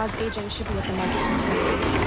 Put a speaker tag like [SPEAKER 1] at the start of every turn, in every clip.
[SPEAKER 1] Marad's agent should be at the market container.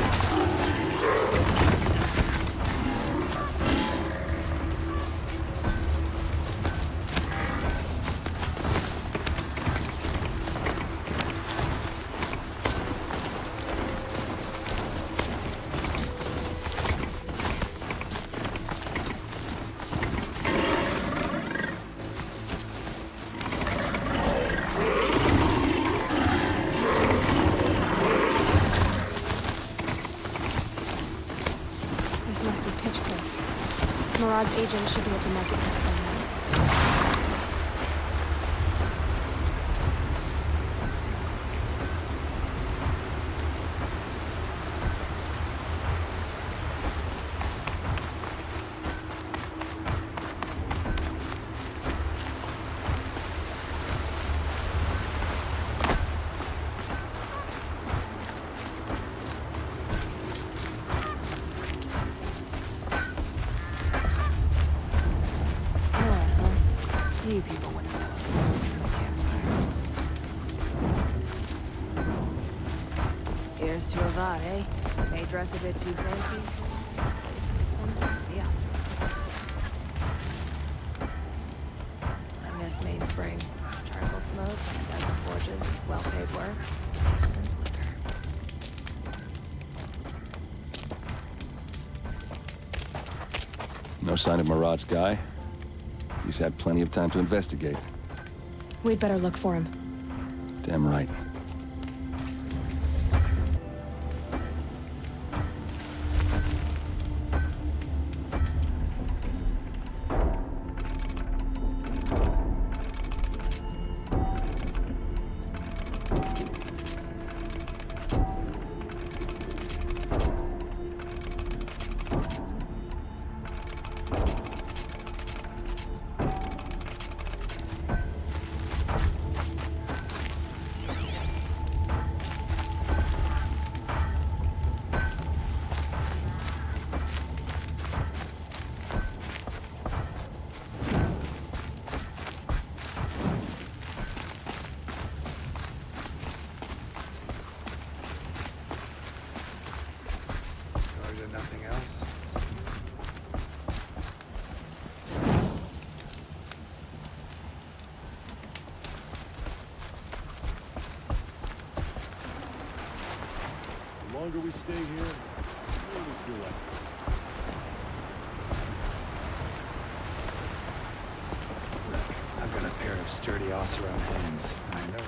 [SPEAKER 1] Marad's agent should be at the market container.
[SPEAKER 2] You people wouldn't know. Campfire. Here's to Avad, eh? May dress a bit too fancy. Place in the sun, the Oscar. I miss Main Spring. Charcoal smoke, and a dozen forges, well-paid work. Decent liquor.
[SPEAKER 3] No sign of Marad's guy? He's had plenty of time to investigate.
[SPEAKER 1] We'd better look for him.
[SPEAKER 3] Damn right.
[SPEAKER 4] Nothing else?
[SPEAKER 5] The longer we stay here, the more we feel like.
[SPEAKER 4] Look, I've got a pair of sturdy Oseram hands. I know.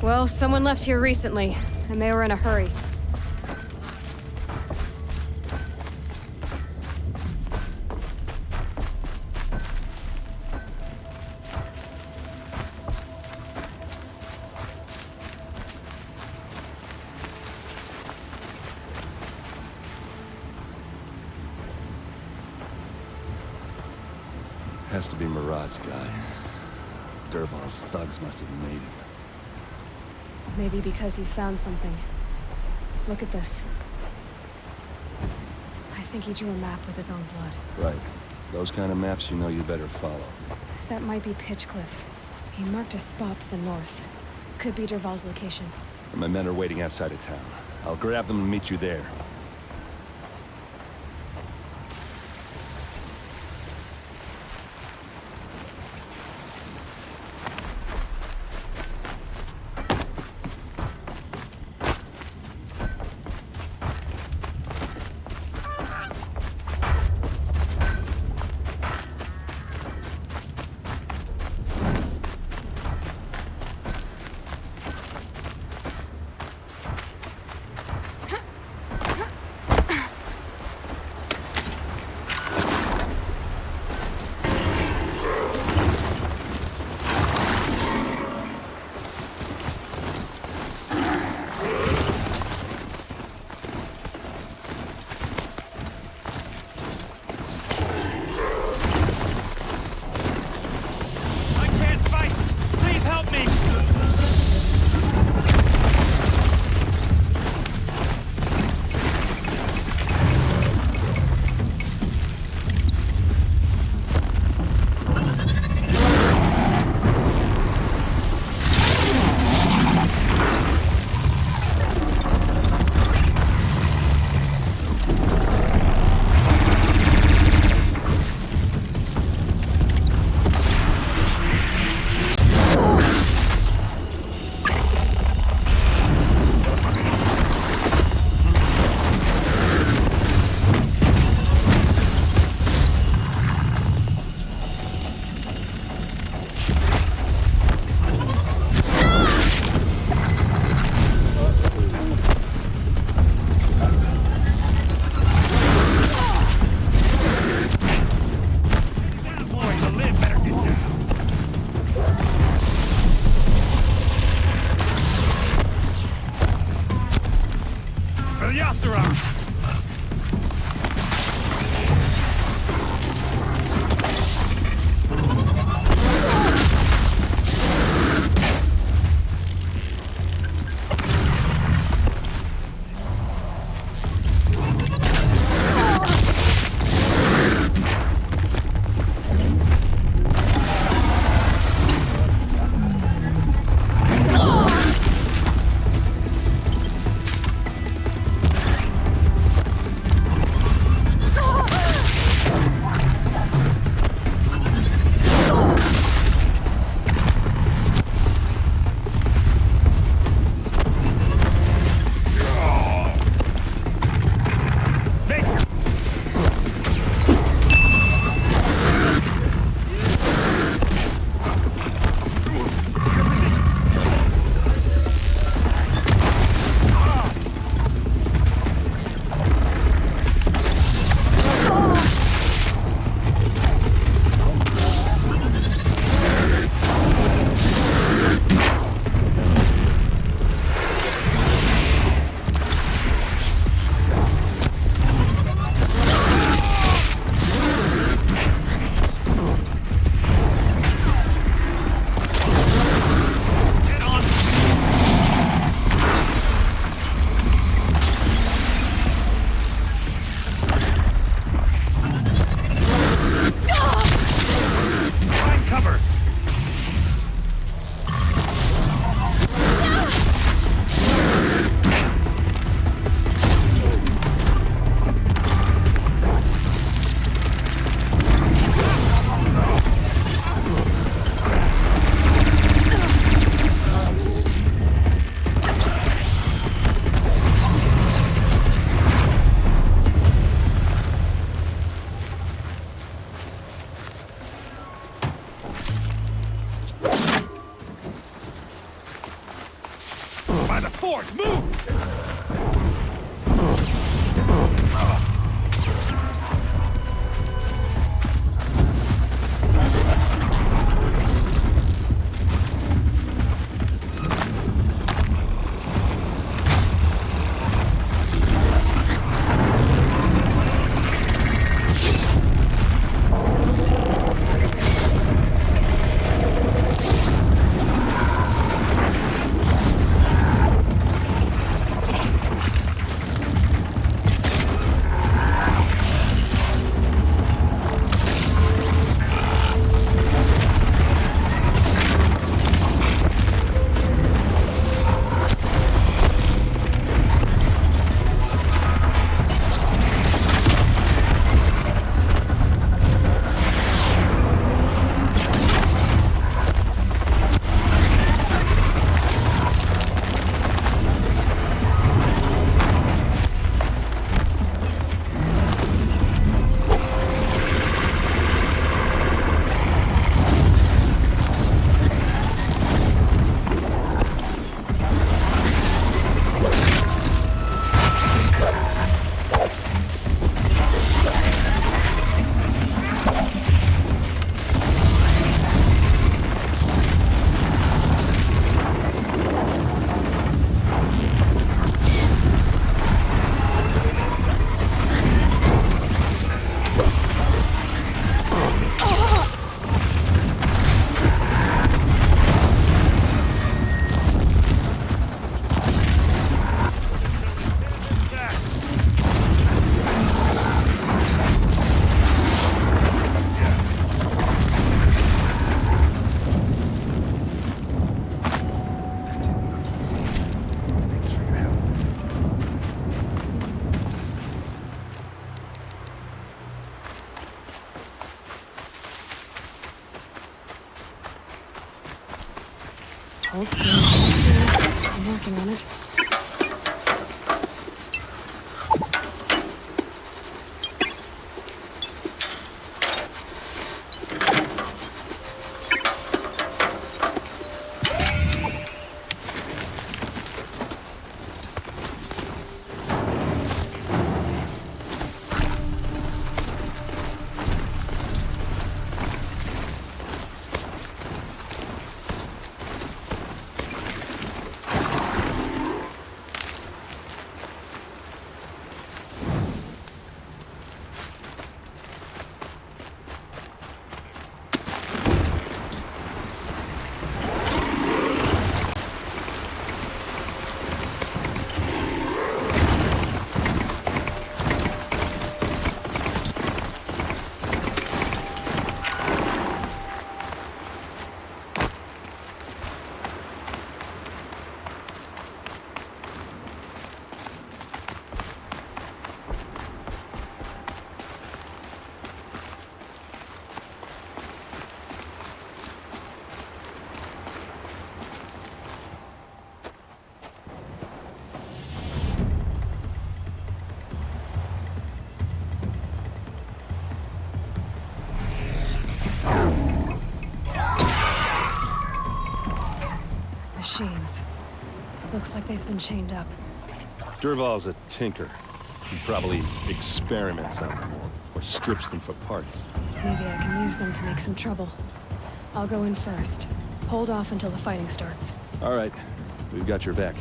[SPEAKER 1] Well, someone left here recently, and they were in a hurry.
[SPEAKER 3] Has to be Marad's guy. Dervahl's thugs must have made him.
[SPEAKER 1] Maybe because he found something. Look at this. I think he drew a map with his own blood.
[SPEAKER 3] Right. Those kind of maps you know you better follow.
[SPEAKER 1] That might be Pitchcliff. He marked a spot to the north. Could be Dervahl's location.
[SPEAKER 3] My men are waiting outside of town. I'll grab them and meet you there.
[SPEAKER 1] Hold still, hold still. I'm working on it. Machines. Looks like they've been chained up.
[SPEAKER 3] Dervahl's a tinker. He probably experiments on them or strips them for parts.
[SPEAKER 1] Maybe I can use them to make some trouble. I'll go in first. Hold off until the fighting starts.
[SPEAKER 3] All right, we've got your back.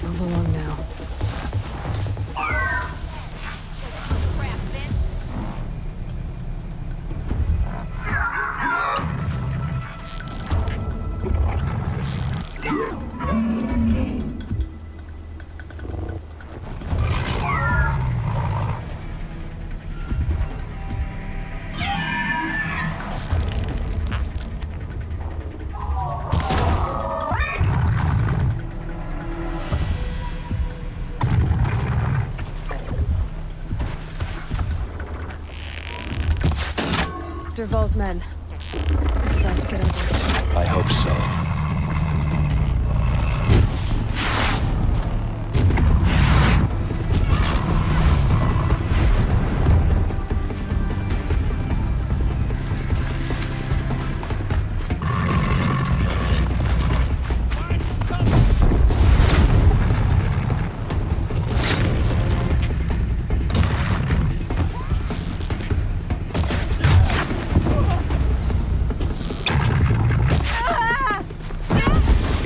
[SPEAKER 1] Move along now. Dervahl's men. It's about to get over.
[SPEAKER 3] I hope so.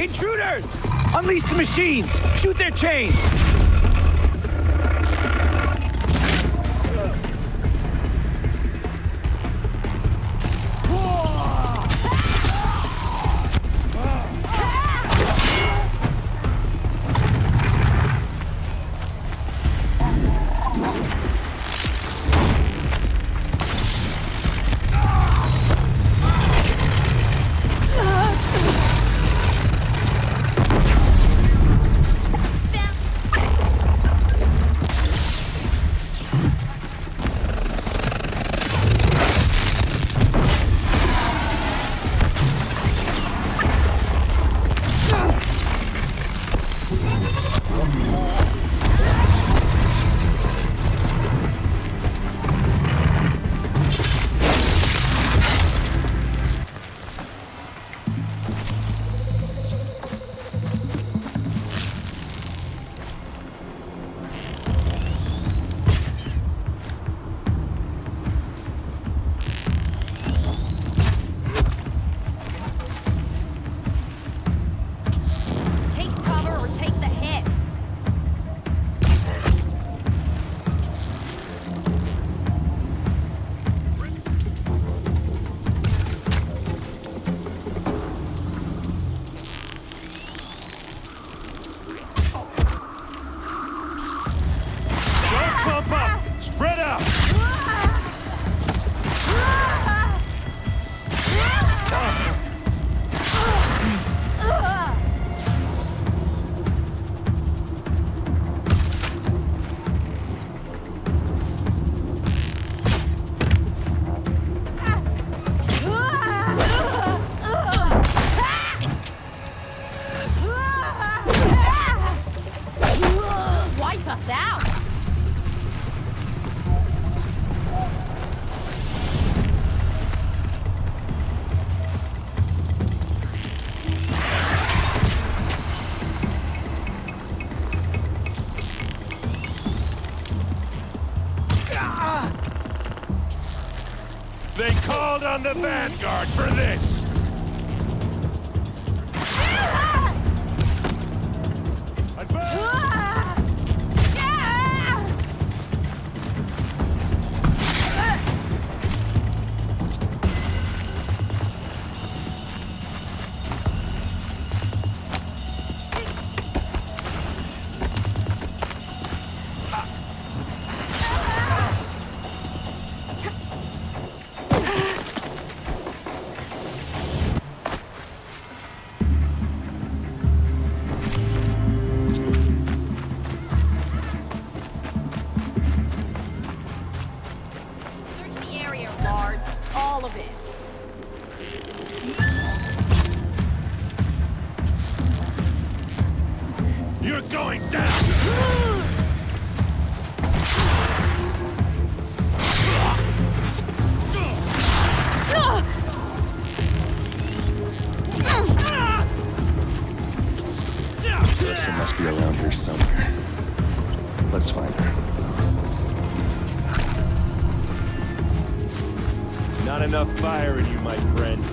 [SPEAKER 6] Intruders! Unleash the machines! Shoot their chains!
[SPEAKER 3] They called on the Vanguard for this! Advance!
[SPEAKER 2] Search the area, guards. All of it.
[SPEAKER 3] You're going down! Larissa must be around here somewhere. Let's find her. Not enough fire in you, my friend.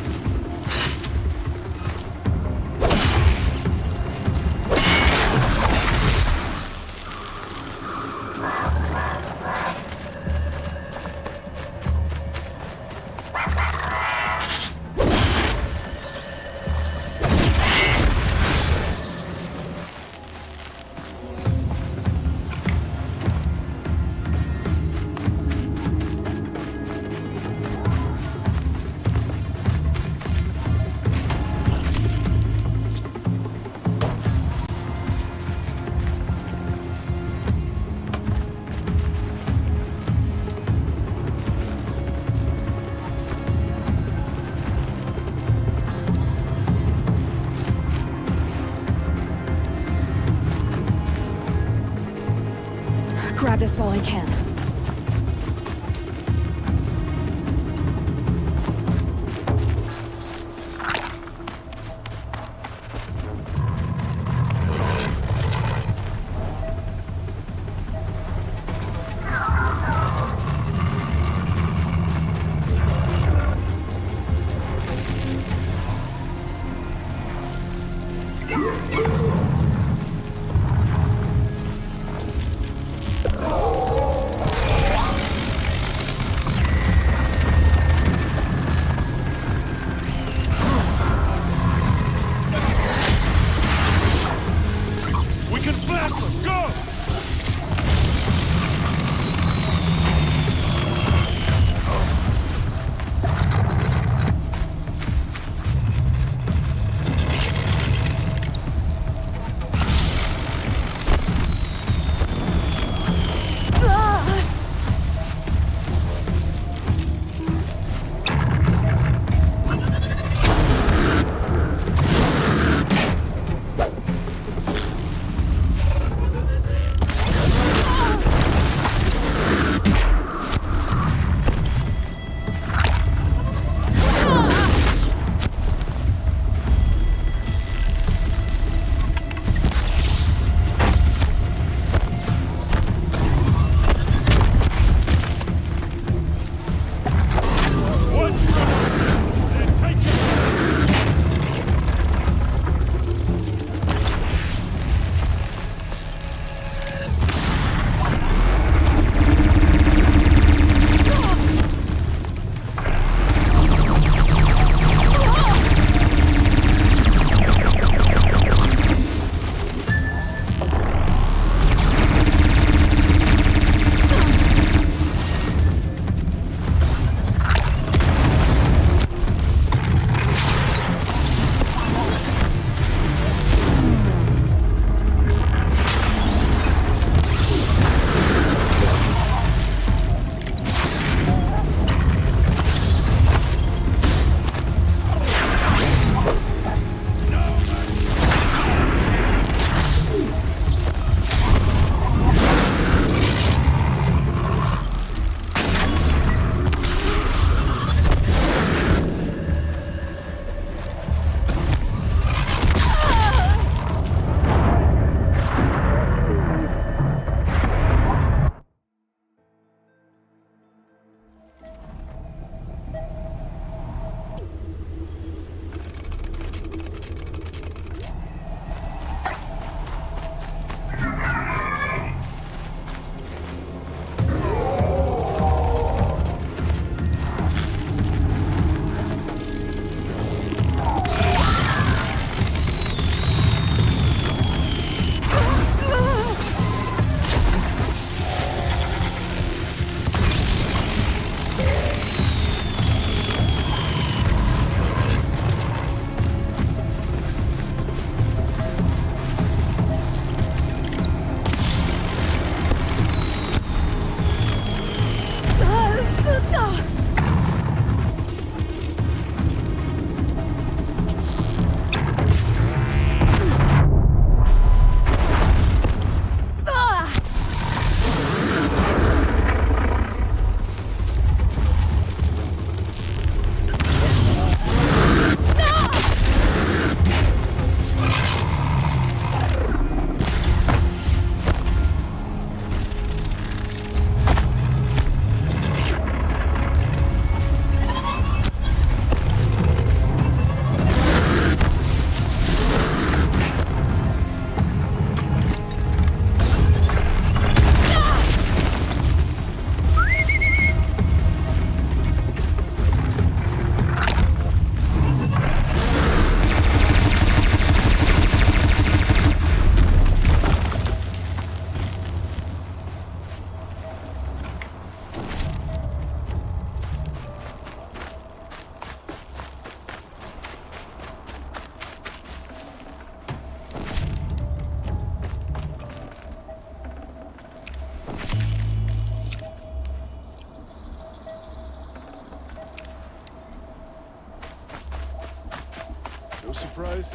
[SPEAKER 5] surprise?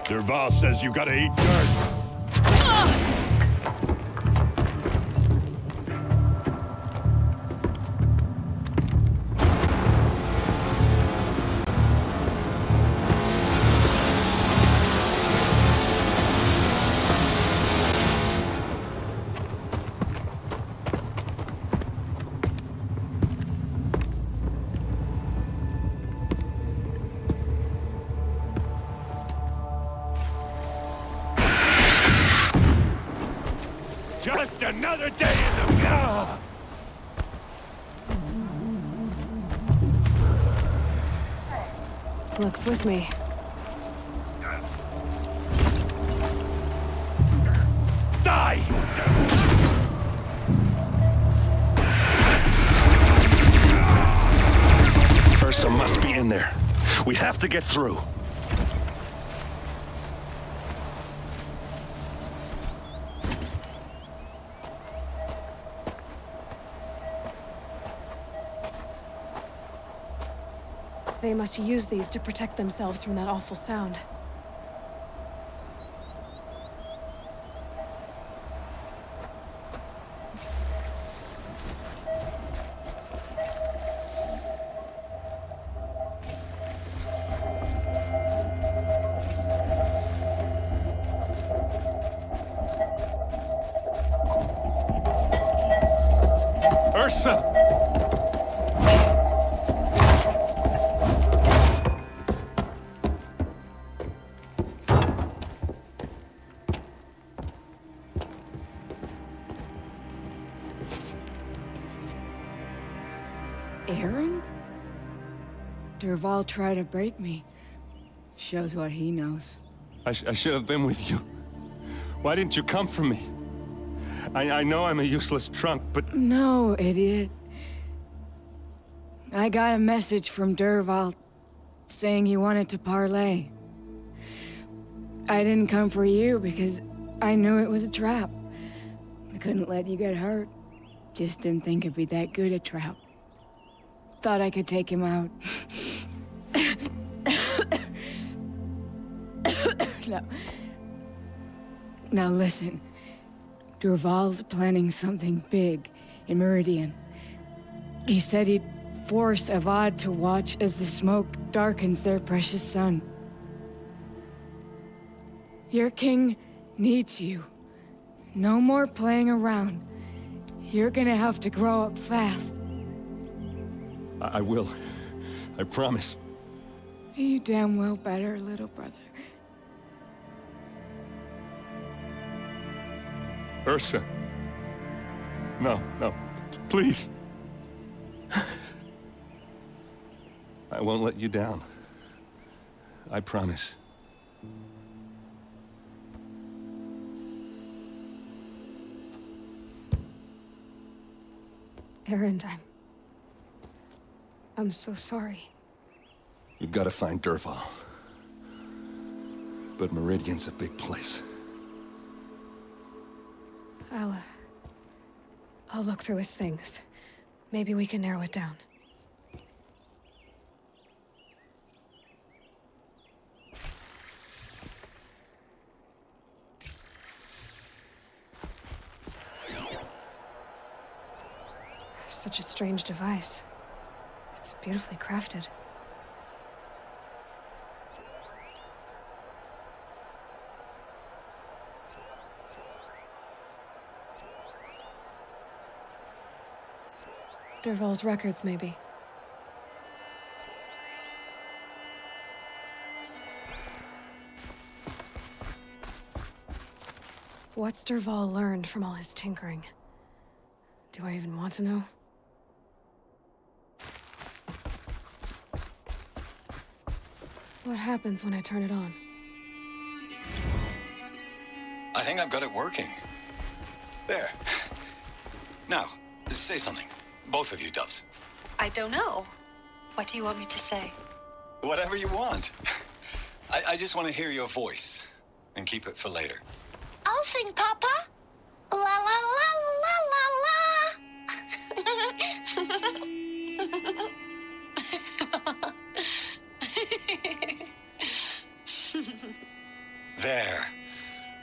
[SPEAKER 7] Derval says you gotta eat dirt. Just another day in the...
[SPEAKER 1] Luck's with me.
[SPEAKER 7] Die, you
[SPEAKER 3] Ursa must be in there. We have to get through.
[SPEAKER 1] They must use these to protect themselves from that awful sound.
[SPEAKER 3] Ursa!
[SPEAKER 2] Aaron? Derval tried to break me. Shows what he knows.
[SPEAKER 3] I should have been with you. Why didn't you come for me? I know I'm a useless trunk, but...
[SPEAKER 2] No, idiot. I got a message from Derval saying he wanted to parlay. I didn't come for you because I knew it was a trap. I couldn't let you get hurt. Just didn't think it'd be that good a trap. Thought I could take him out. Now listen. Derval's planning something big in Meridian. He said he'd force Avad to watch as the smoke darkens their precious sun. Your king needs you. No more playing around. You're gonna have to grow up fast.
[SPEAKER 3] I will. I promise.
[SPEAKER 2] You damn well better, little brother.
[SPEAKER 3] Ursa. No, no. Please. I won't let you down. I promise.
[SPEAKER 1] Aaron, I'm so sorry.
[SPEAKER 3] You've got to find Derval. But Meridian's a big place.
[SPEAKER 1] I'll look through his things. Maybe we can narrow it down. Such a strange device. It's beautifully crafted. Derval's records, maybe. What's Derval learned from all his tinkering? Do I even want to know? What happens when I turn it on?
[SPEAKER 8] I think I've got it working. There. Now, say something. Both of you, Doves.
[SPEAKER 9] I don't know. What do you want me to say?
[SPEAKER 8] Whatever you want. I just want to hear your voice and keep it for later.
[SPEAKER 9] I'll sing, Papa. La la la la la la.
[SPEAKER 8] There.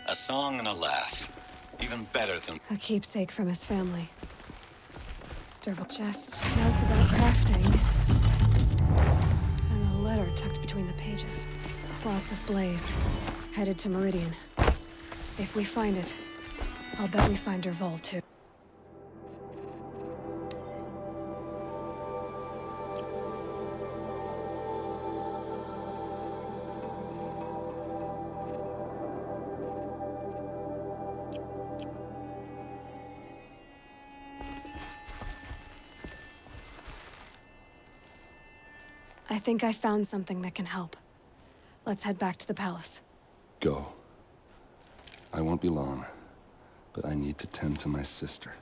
[SPEAKER 8] A song and a laugh. Even better than...
[SPEAKER 1] A keepsake from his family. Derval just notes about crafting. And a letter tucked between the pages. Lots of blaze. Headed to Meridian. If we find it, I'll bet we find Derval too. I think I found something that can help. Let's head back to the palace.
[SPEAKER 3] Go. I won't be long, but I need to tend to my sister.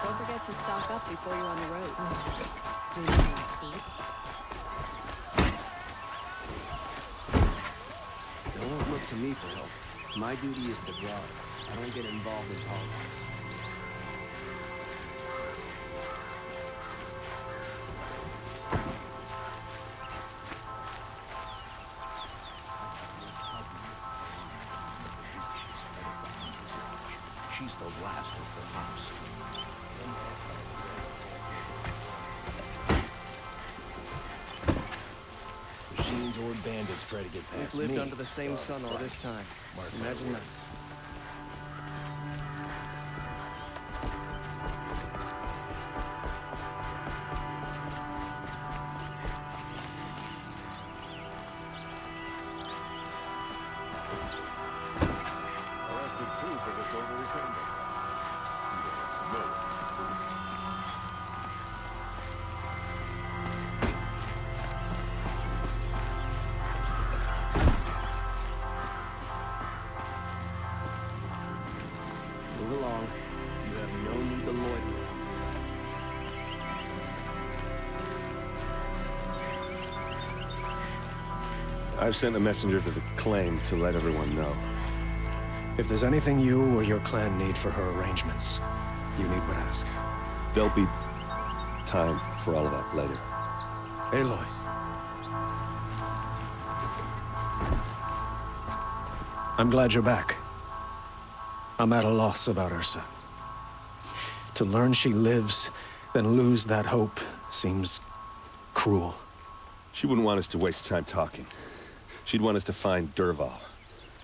[SPEAKER 10] Don't forget to stock up before you're on the road.
[SPEAKER 4] Don't look to me for help. My duty is to guard.
[SPEAKER 6] I don't get involved in politics.
[SPEAKER 5] She's the last of her house. Machines or bandits try to get past
[SPEAKER 6] We've lived
[SPEAKER 5] me.
[SPEAKER 6] under the same sun all this time. Imagine that.
[SPEAKER 5] Arrested too for disorderly conduct. No.
[SPEAKER 6] Move along. You have no need to loiter.
[SPEAKER 3] I've sent a messenger to the claim to let everyone know.
[SPEAKER 4] If there's anything you or your clan need for her arrangements, you need but ask.
[SPEAKER 3] There'll be time for all of that later.
[SPEAKER 4] Aloy. I'm glad you're back. I'm at a loss about Ursa. To learn she lives, then lose that hope seems cruel.
[SPEAKER 3] She wouldn't want us to waste time talking. She'd want us to find Dervahl.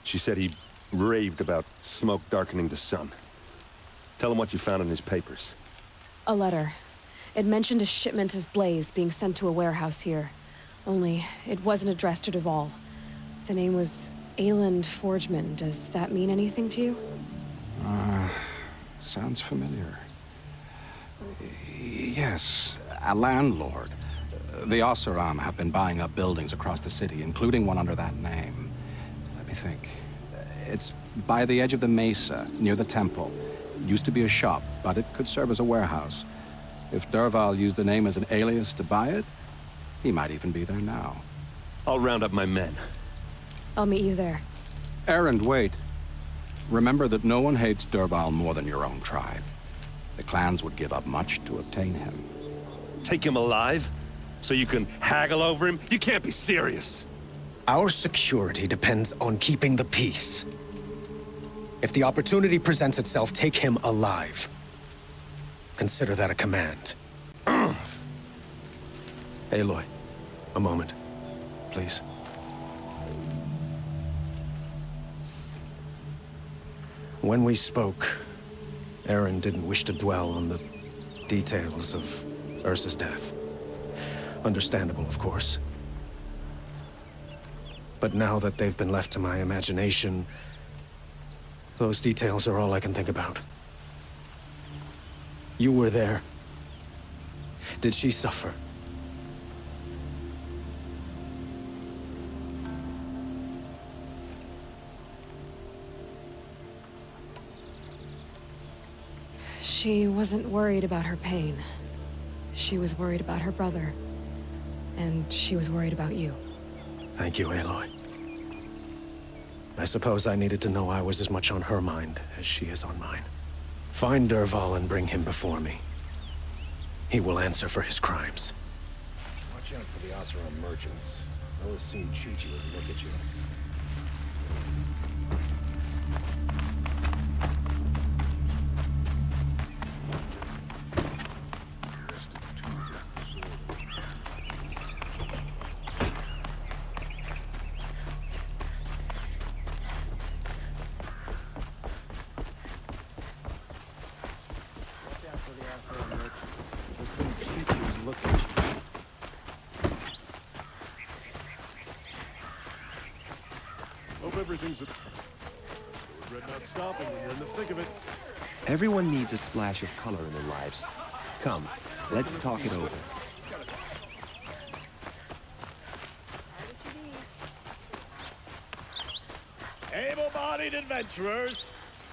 [SPEAKER 3] She said he raved about smoke darkening the sun. Tell him what you found in his papers.
[SPEAKER 1] A letter. It mentioned a shipment of blaze being sent to a warehouse here. Only, it wasn't addressed to Dervahl. The name was Ayland Forgeman. Does that mean anything to you?
[SPEAKER 11] Sounds familiar. Yes, a landlord. The Oseram have been buying up buildings across the city, including one under that name. Let me think. It's by the edge of the mesa, near the temple. Used to be a shop, but it could serve as a warehouse. If Dervahl used the name as an alias to buy it, he might even be there now.
[SPEAKER 3] I'll round up my men.
[SPEAKER 1] I'll meet you there.
[SPEAKER 11] Erend, wait. Remember that no one hates Dervahl more than your own tribe. The clans would give up much to obtain him.
[SPEAKER 3] Take him alive? So you can haggle over him? You can't be serious.
[SPEAKER 4] Our security depends on keeping the peace. If the opportunity presents itself, take him alive. Consider that a command. Aloy, a moment, please. When we spoke, Erend didn't wish to dwell on the details of Ursa's death. Understandable, of course. But now that they've been left to my imagination, those details are all I can think about. You were there. Did she suffer?
[SPEAKER 1] She wasn't worried about her pain. She was worried about her brother. And she was worried about you.
[SPEAKER 4] Thank you, Aloy. I suppose I needed to know I was as much on her mind as she is on mine. Find Dervahl and bring him before me. He will answer for his crimes.
[SPEAKER 5] Watch out for the Oseram merchants. They'll as soon cheat you as look at you. Hope everything's regret not stopping when you're in the thick of it.
[SPEAKER 6] Everyone needs a splash of color in their lives. Come, let's talk it over.
[SPEAKER 7] Able-bodied adventurers,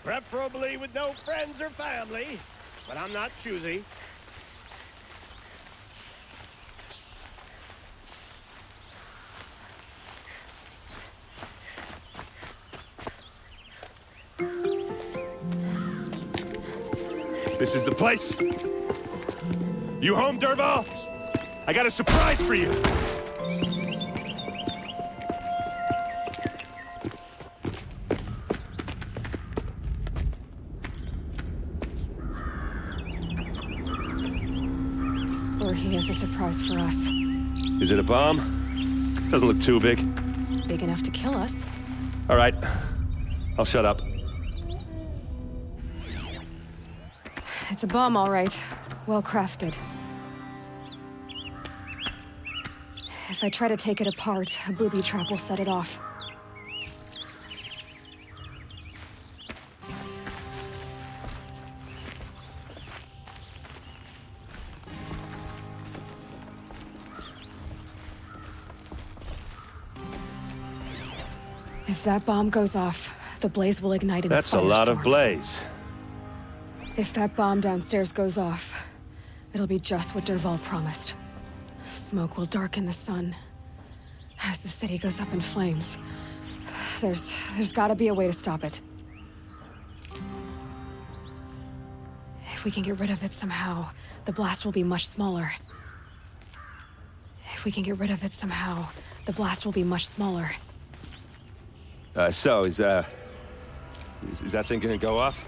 [SPEAKER 7] preferably with no friends or family, but I'm not choosy.
[SPEAKER 3] This is the place. You home, Dervahl? I got a surprise for you.
[SPEAKER 1] Or he has a surprise for us.
[SPEAKER 3] Is it a bomb? Doesn't look too big.
[SPEAKER 1] Big enough to kill us.
[SPEAKER 3] All right. I'll shut up.
[SPEAKER 1] It's a bomb, all right. Well crafted. If I try to take it apart, a booby trap will set it off. If that bomb goes off, the blaze will ignite in a firestorm.
[SPEAKER 3] That's a lot of blaze.
[SPEAKER 1] If that bomb downstairs goes off, it'll be just what Dervahl promised. Smoke will darken the sun. As the city goes up in flames, there's gotta be a way to stop it. If we can get rid of it somehow, the blast will be much smaller. If we can get rid of it somehow, the blast will be much smaller.
[SPEAKER 3] So, is that thing gonna go off?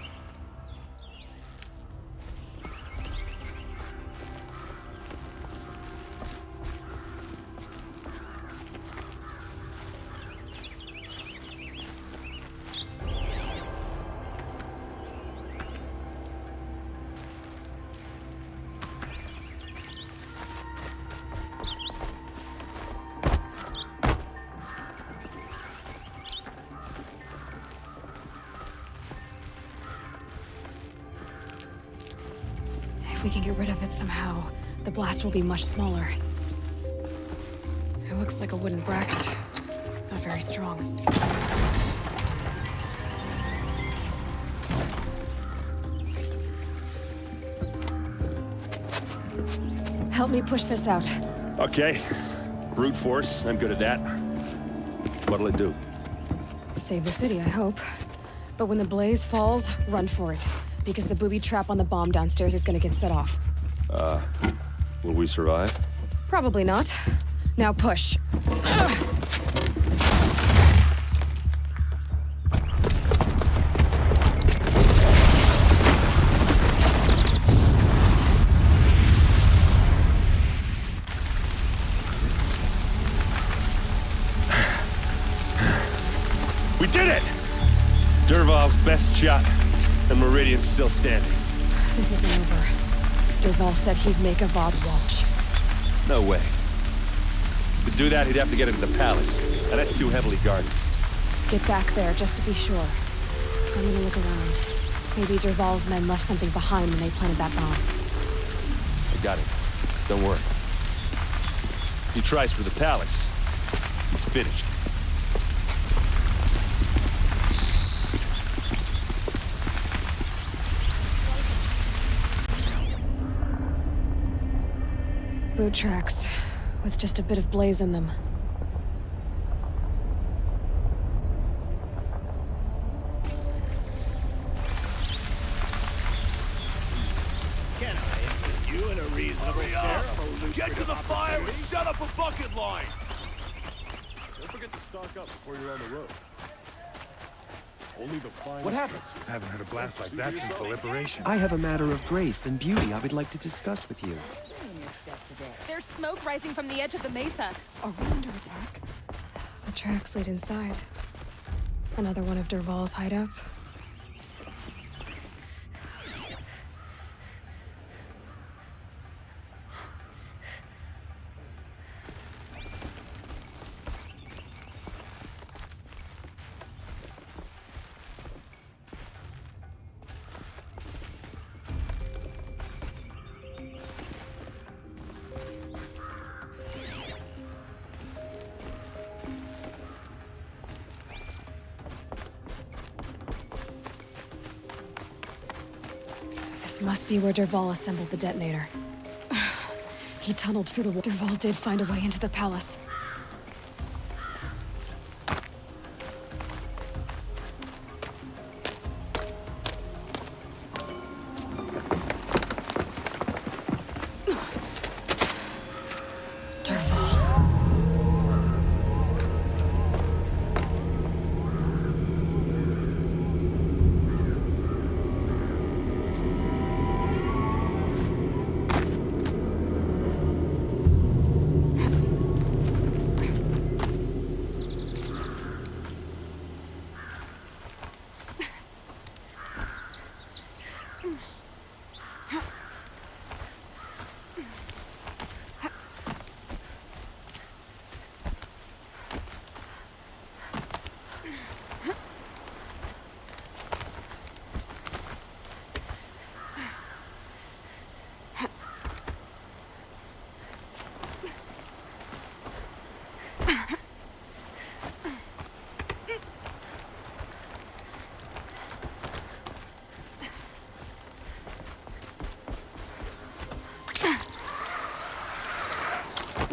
[SPEAKER 1] If we can get rid of it somehow, the blast will be much smaller. It looks like a wooden bracket. Not very strong. Help me push this out.
[SPEAKER 3] Okay. Brute force, I'm good at that. What'll it do?
[SPEAKER 1] Save the city, I hope. But when the blaze falls, run for it. Because the booby trap on the bomb downstairs is gonna get set off.
[SPEAKER 3] Will we survive?
[SPEAKER 1] Probably not. Now push.
[SPEAKER 3] We did it! Dervahl's best shot, and Meridian's still standing.
[SPEAKER 1] This isn't over. Dervahl said he'd make a Vod watch.
[SPEAKER 3] No way. To do that, he'd have to get into the palace, and that's too heavily guarded.
[SPEAKER 1] Get back there, just to be sure. I'm gonna look around. Maybe Dervahl's men left something behind when they planted that bomb.
[SPEAKER 3] I got it. Don't worry. If he tries for the palace, he's finished.
[SPEAKER 1] Boot tracks, with just a bit of blaze in them.
[SPEAKER 7] Can I interest you in a reasonable share of a
[SPEAKER 12] Get to the fire and shut up a bucket line!
[SPEAKER 5] Don't forget to stock up before you're on the road. Only the finest.
[SPEAKER 12] What happened?
[SPEAKER 5] Haven't heard a blast like that since the liberation.
[SPEAKER 6] I have a matter of grace and beauty I would like to discuss with you.
[SPEAKER 10] There's smoke rising from the edge of the mesa. Are we under attack?
[SPEAKER 1] The tracks lead inside. Another one of Dervahl's hideouts. This must be where Dervahl assembled the detonator. He tunneled through the wall. Dervahl did find a way into the palace.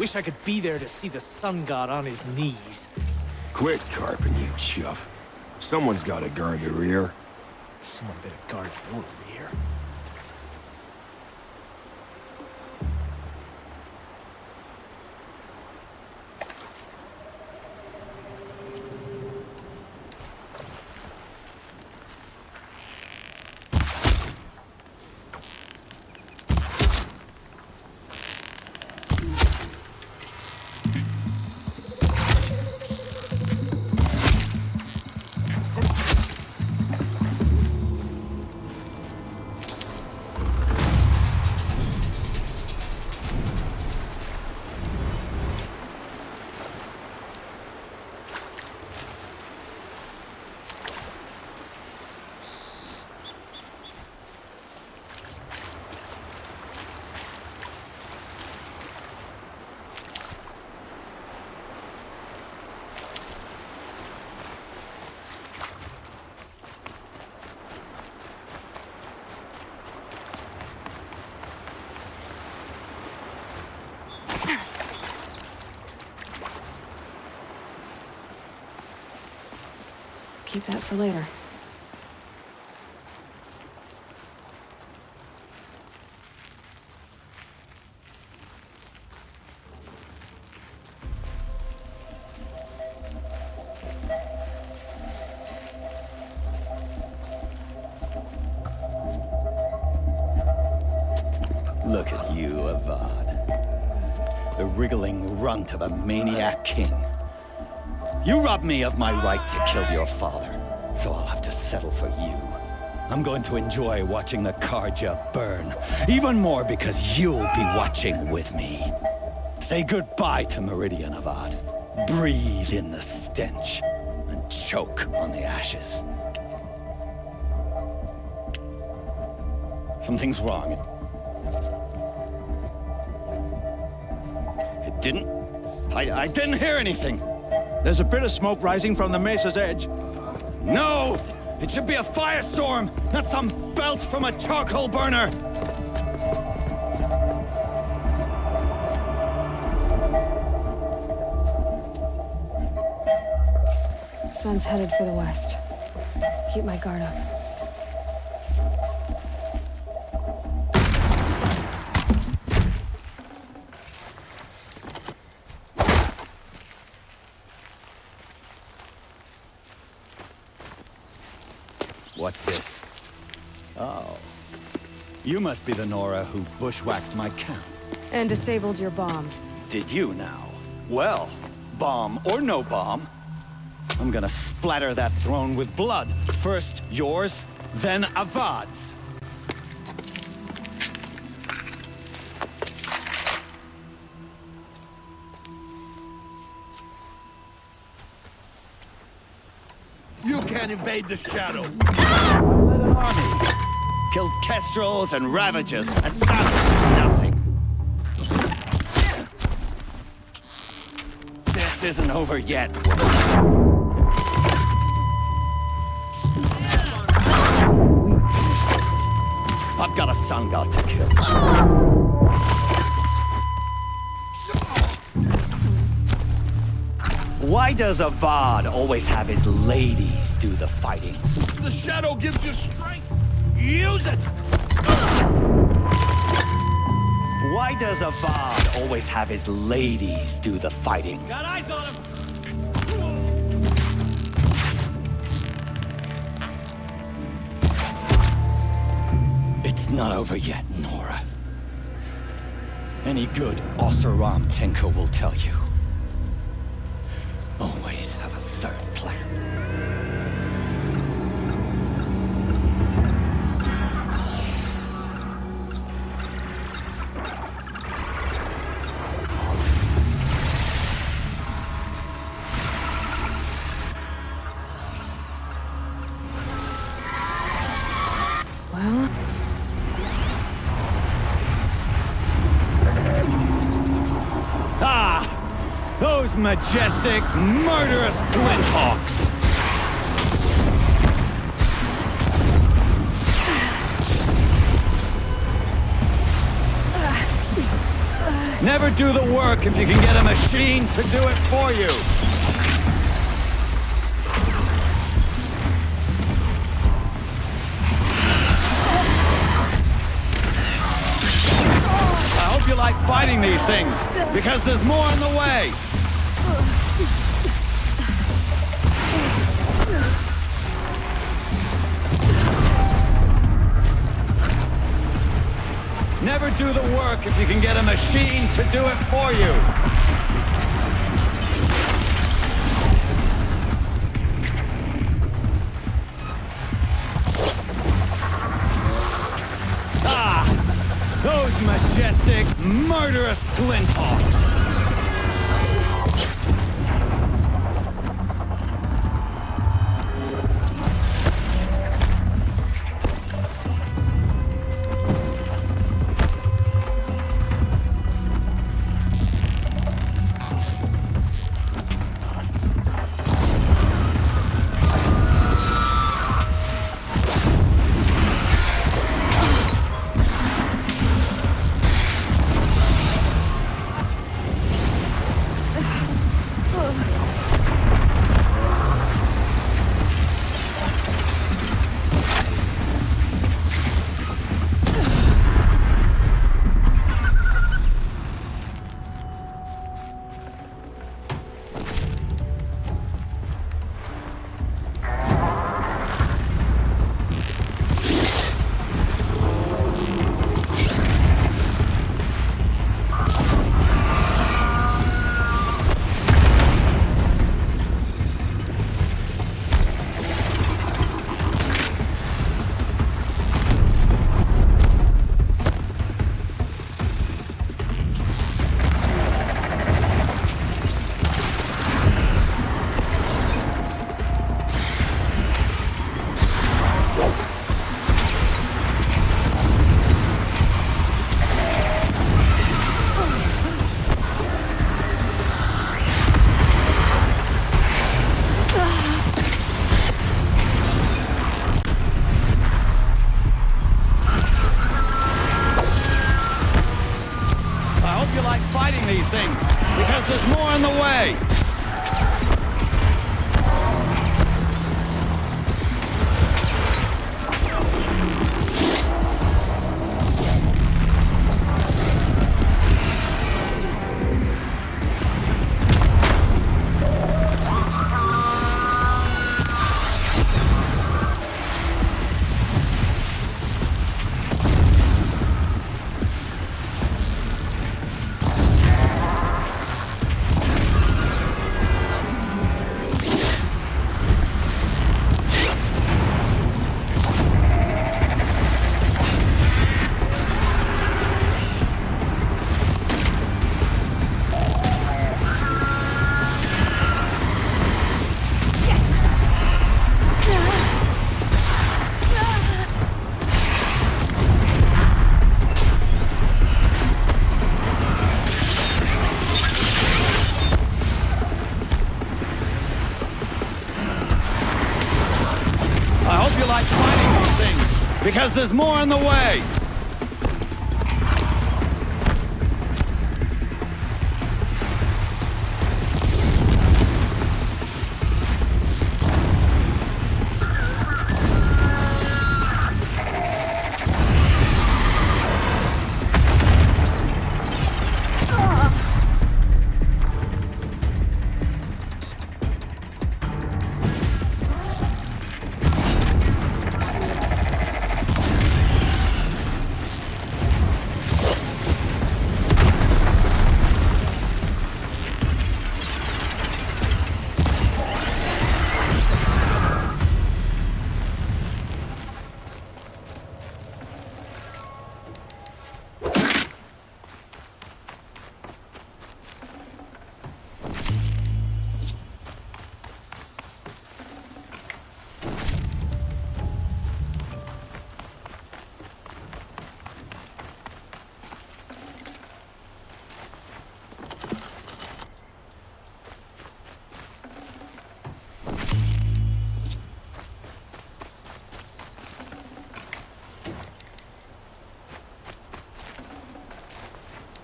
[SPEAKER 13] Wish I could be there to see the sun god on his knees.
[SPEAKER 12] Quit carping, you chuff. Someone's gotta guard the rear.
[SPEAKER 13] Someone better guard your rear.
[SPEAKER 1] Keep that for later.
[SPEAKER 7] Look at you, Avad. The wriggling runt of a maniac king. You robbed me of my right to kill your father, so I'll have to settle for you. I'm going to enjoy watching the Karja burn, even more because you'll be watching with me. Say goodbye to Meridian, Avad. Breathe in the stench, and choke on the ashes. Something's wrong. It didn't... I didn't hear anything.
[SPEAKER 14] There's a bit of smoke rising from the mesa's edge.
[SPEAKER 7] No! It should be a firestorm, not some belch from a charcoal burner!
[SPEAKER 1] Sun's headed for the west. Keep my guard up.
[SPEAKER 7] What's this? Oh. You must be the Nora who bushwhacked my camp.
[SPEAKER 1] And disabled your bomb.
[SPEAKER 7] Did you now? Well, bomb or no bomb, I'm gonna splatter that throne with blood. First yours, then Avad's.
[SPEAKER 12] You can't invade the shadow.
[SPEAKER 7] Led an army. Killed kestrels and ravagers. A savage is nothing. This isn't over yet, woman. I've got a sun god to kill. Why does Avad always have his ladies do the fighting?
[SPEAKER 12] The shadow gives you strength. Use it!
[SPEAKER 7] Why does Avad always have his ladies do the fighting?
[SPEAKER 12] Got eyes on him!
[SPEAKER 7] It's not over yet, Nora. Any good Oseram tinker will tell you. Always have a third plan.
[SPEAKER 1] Well...
[SPEAKER 7] Ah! Those majestic, murderous Glinthawks! Never
[SPEAKER 14] Never do the work if you can get a machine to do it for you. I hope you like fighting these things, because there's more in the way. Never do the work if you can get a machine to do it for you. Ah! Those majestic, murderous Glinthawks! These things, because there's more in the way. Because there's more in the way!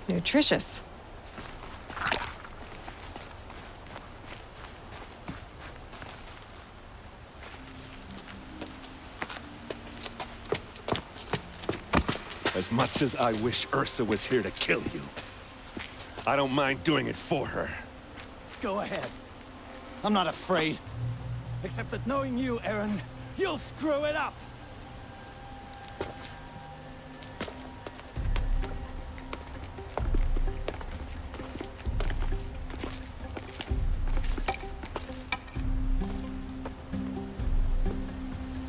[SPEAKER 1] Nutritious.
[SPEAKER 3] As much as I wish Ursa was here to kill you, I don't mind doing it for her.
[SPEAKER 14] Go ahead. I'm not afraid. Except that knowing you, Aaron, you'll screw it up!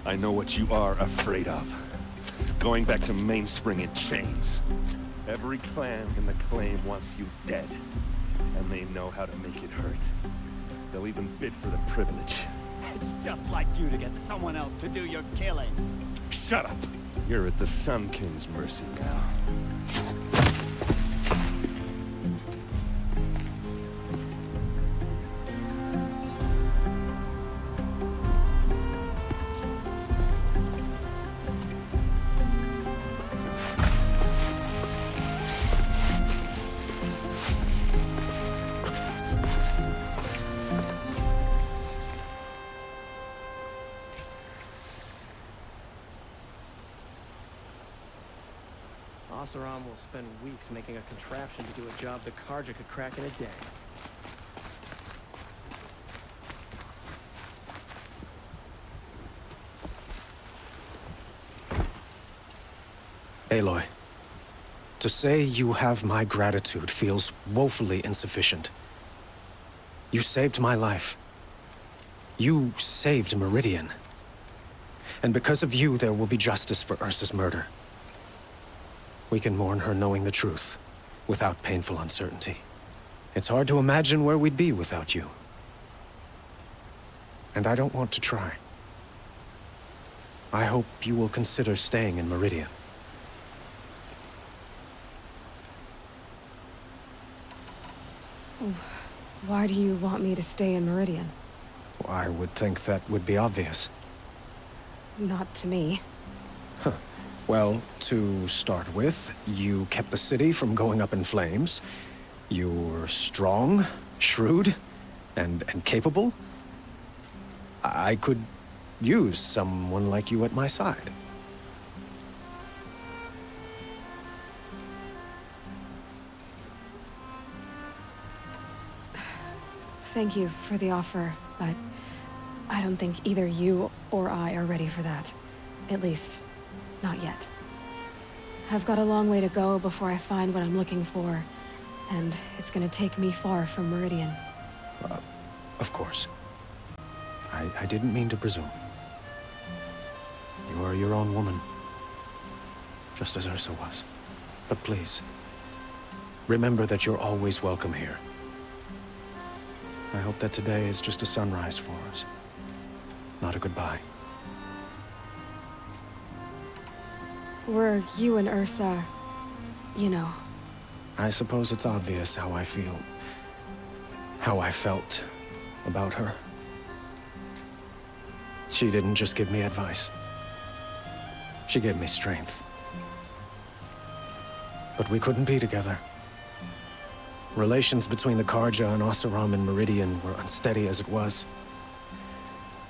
[SPEAKER 3] I know what you are afraid of. Going back to Mainspring in chains. Every clan in the claim wants you dead. And they know how to make it hurt. They'll even bid for the privilege.
[SPEAKER 14] It's just like you to get someone else to do your killing.
[SPEAKER 3] Shut up! You're at the Sun King's mercy now.
[SPEAKER 15] Oseram will spend weeks making a contraption to do a job the Karja could crack in a day.
[SPEAKER 4] Aloy, to say you have my gratitude feels woefully insufficient. You saved my life. You saved Meridian. And because of you, there will be justice for Ursa's murder. We can mourn her knowing the truth, without painful uncertainty. It's hard to imagine where we'd be without you. And I don't want to try. I hope you will consider staying in Meridian.
[SPEAKER 1] Why do you want me to stay in Meridian?
[SPEAKER 4] I would think that would be obvious.
[SPEAKER 1] Not to me.
[SPEAKER 4] Huh. Well, to start with, you kept the city from going up in flames. You were strong, shrewd, and capable. I could use someone like you at my side.
[SPEAKER 1] Thank you for the offer, but I don't think either you or I are ready for that. At least, not yet. I've got a long way to go before I find what I'm looking for, and it's gonna take me far from Meridian.
[SPEAKER 4] Of course. I didn't mean to presume. You are your own woman, just as Ursa was. But please, remember that you're always welcome here. I hope that today is just a sunrise for us, not a goodbye.
[SPEAKER 1] Were you and Ursa, you know?
[SPEAKER 4] I suppose it's obvious how I feel, how I felt about her. She didn't just give me advice. She gave me strength. But we couldn't be together. Relations between the Karja and Oseram and Meridian were unsteady as it was.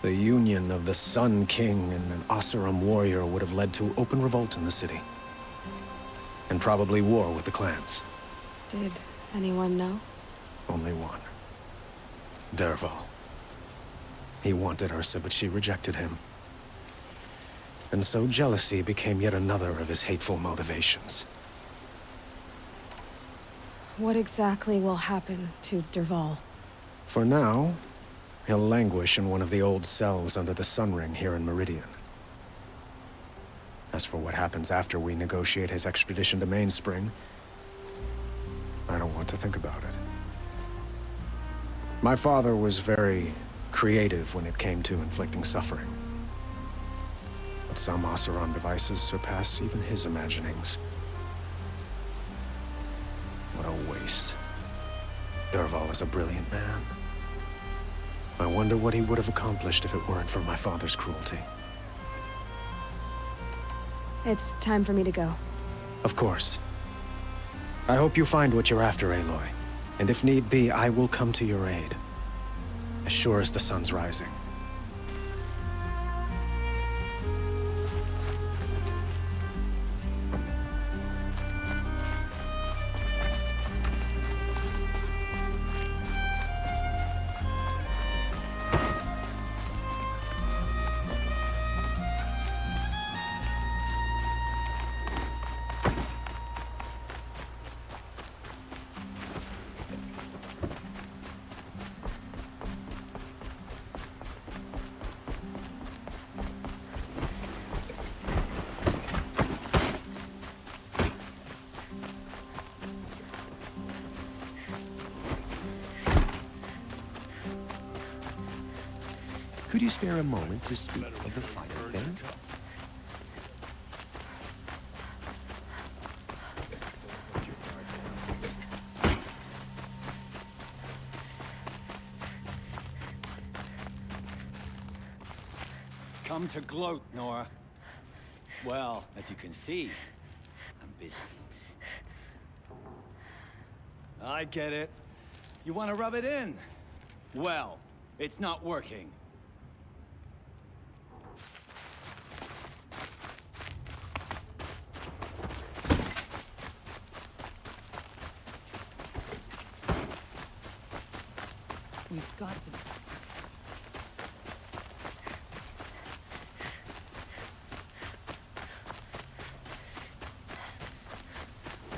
[SPEAKER 4] The union of the Sun King and an Oseram warrior would have led to open revolt in the city. And probably war with the clans.
[SPEAKER 1] Did anyone know?
[SPEAKER 4] Only one. Dervahl. He wanted Ursa, but she rejected him. And so jealousy became yet another of his hateful motivations.
[SPEAKER 1] What exactly will happen to Dervahl?
[SPEAKER 4] For now, he'll languish in one of the old cells under the Sun Ring here in Meridian. As for what happens after we negotiate his extradition to Mainspring, I don't want to think about it. My father was very creative when it came to inflicting suffering. But some Oseram devices surpass even his imaginings. What a waste. Dervahl is a brilliant man. I wonder what he would have accomplished if it weren't for my father's cruelty.
[SPEAKER 1] It's time for me to go.
[SPEAKER 4] Of course. I hope you find what you're after, Aloy. And if need be, I will come to your aid. As sure as the sun's rising.
[SPEAKER 6] you spare a moment to speak of the fire thing?
[SPEAKER 7] Come to gloat, Nora. Well, as you can see, I'm busy. I get it. You want to rub it in? Well, it's not working.
[SPEAKER 15] We've got to...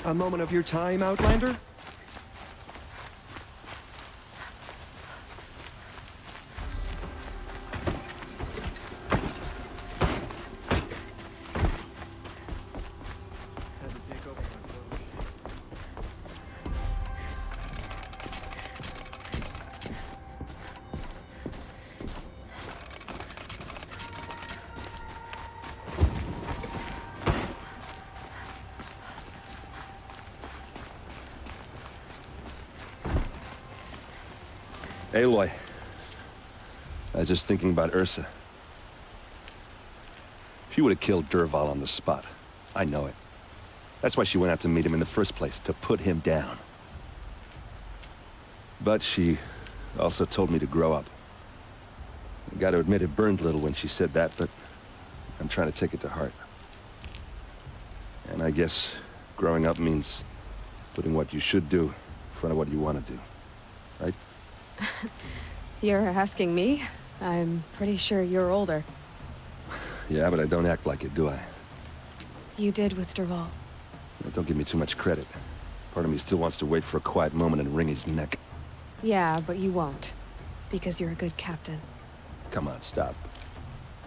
[SPEAKER 6] A moment of your time, Outlander?
[SPEAKER 3] Aloy. I was just thinking about Ursa. She would have killed Dervahl on the spot. I know it. That's why she went out to meet him in the first place, to put him down. But she also told me to grow up. I gotta admit it burned a little when she said that, but I'm trying to take it to heart. And I guess growing up means putting what you should do in front of what you want to do. Right?
[SPEAKER 1] You're asking me? I'm pretty sure you're older.
[SPEAKER 3] Yeah, but I don't act like it, do I?
[SPEAKER 1] You did with Dervahl.
[SPEAKER 3] Don't give me too much credit. Part of me still wants to wait for a quiet moment and wring his neck.
[SPEAKER 1] Yeah, but you won't. Because you're a good captain.
[SPEAKER 3] Come on, stop.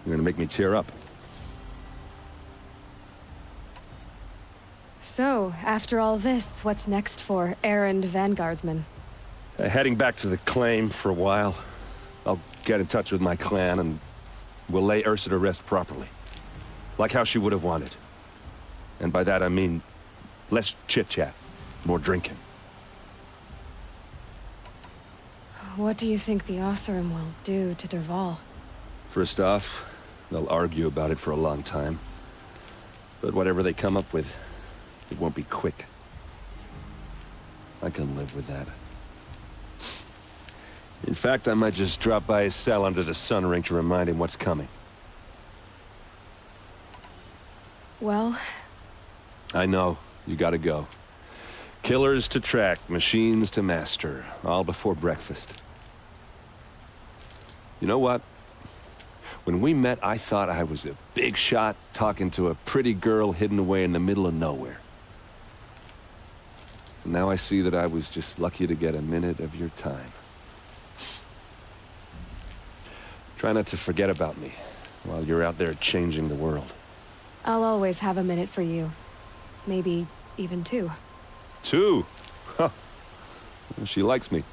[SPEAKER 3] You're gonna make me tear up.
[SPEAKER 1] So, after all this, what's next for errand vanguardsman?
[SPEAKER 3] Heading back to the claim for a while. I'll get in touch with my clan and we'll lay Ursa to rest properly. Like how she would have wanted. And by that I mean less chit-chat, more drinking.
[SPEAKER 1] What do you think the Oseram will do to Dervahl?
[SPEAKER 3] First off, they'll argue about it for a long time. But whatever they come up with, it won't be quick. I can live with that. In fact, I might just drop by his cell under the sun ring to remind him what's coming.
[SPEAKER 1] Well...
[SPEAKER 3] I know. You gotta go. Killers to track, machines to master. All before breakfast. You know what? When we met, I thought I was a big shot talking to a pretty girl hidden away in the middle of nowhere. Now I see that I was just lucky to get a minute of your time. Try not to forget about me while you're out there changing the world.
[SPEAKER 1] I'll always have a minute for you. Maybe even two.
[SPEAKER 3] Two? Huh. She likes me.